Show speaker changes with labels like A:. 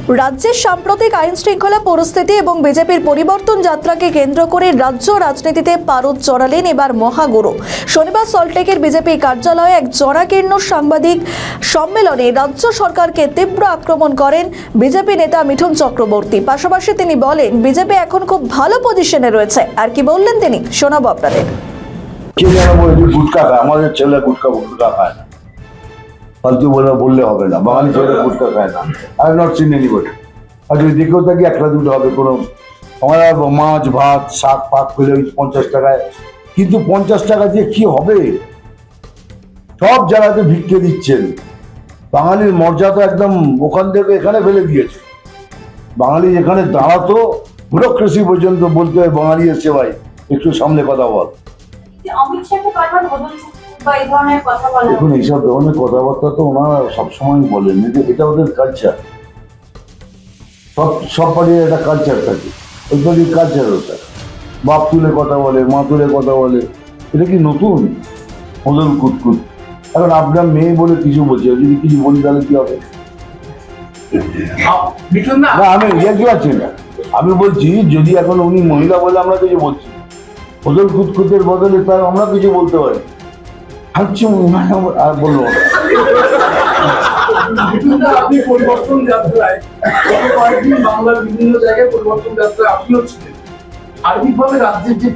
A: রাজ্যের সাম্প্রতিক আইন শৃঙ্খলা পরিস্থিতি এবং বিজেপির পরিবর্তন যাত্রাকে কেন্দ্র করে রাজ্য রাজনীতিতে পারদ চড়ালেন এবার মহাগুরু। শনিবার সল্টলেকের বিজেপি কার্যালয়ে এক জনাকীর্ণ সাংবাদিক সম্মেলনে রাজ্য সরকারকে তীব্র আক্রমণ করেন বিজেপি নেতা মিঠুন চক্রবর্তী। পাশাপাশি তিনি বলেন, বিজেপি এখন খুব ভালো পজিশনে রয়েছে। আর কি বললেন তিনি, শোনাবো আপনাদের।
B: আমাদের ছেলে গুটকা খায় না, ফালতু বললে হবে না। বাঙালি ছেলে গুটকা খায় না। I not seen anybody. আর যদি দেখেও থাকি একটা দুটো হবে, কোনো আমরা মাছ ভাত শাক পাক পেলে ওই 50 টাকায়, কিন্তু 50 টাকা দিয়ে কি হবে? সব জায়গাতে ভিক্ষে দিচ্ছেন। বাঙালির মর্যাদা একদম ওখান থেকে এখানে ফেলে দিয়েছে। বাঙালি যেখানে দাঁড়াতো ব্যুরোক্রেসি পর্যন্ত বলতে হয় বাঙালি এসে ভাই একটু সামনে কথা বল। দেখুন, এইসব ধরনের কথাবার্তা তো ওনারা সবসময় বলেন, এটা ওদের কালচার। সব পার্টির একটা কালচার থাকে, ওই পার্টির কালচার ওটা। বাপ তুলে কথা বলে, মা তুলে কথা বলে, এটা কি নতুন? ওদের কুটকুট। এখন আপনার মেয়ে বলে কিছু বলছে, যদি কিছু বলি তাহলে কি হবে? না, আমি কি পাচ্ছি না। আমি বলছি যদি এখন উনি মহিলা বলে আমরা কিছু বলছি, ওদের কুটকুটের বদলে তার আমরা কিছু বলতে পারি। আর বলবো
C: আপনি পরিবর্তন যাত্রায় কয়েকদিন বাংলার বিভিন্ন জায়গায় পরিবর্তন যাত্রায় আপনিও ছিলেন। সার্বিকভাবে রাজ্যের যে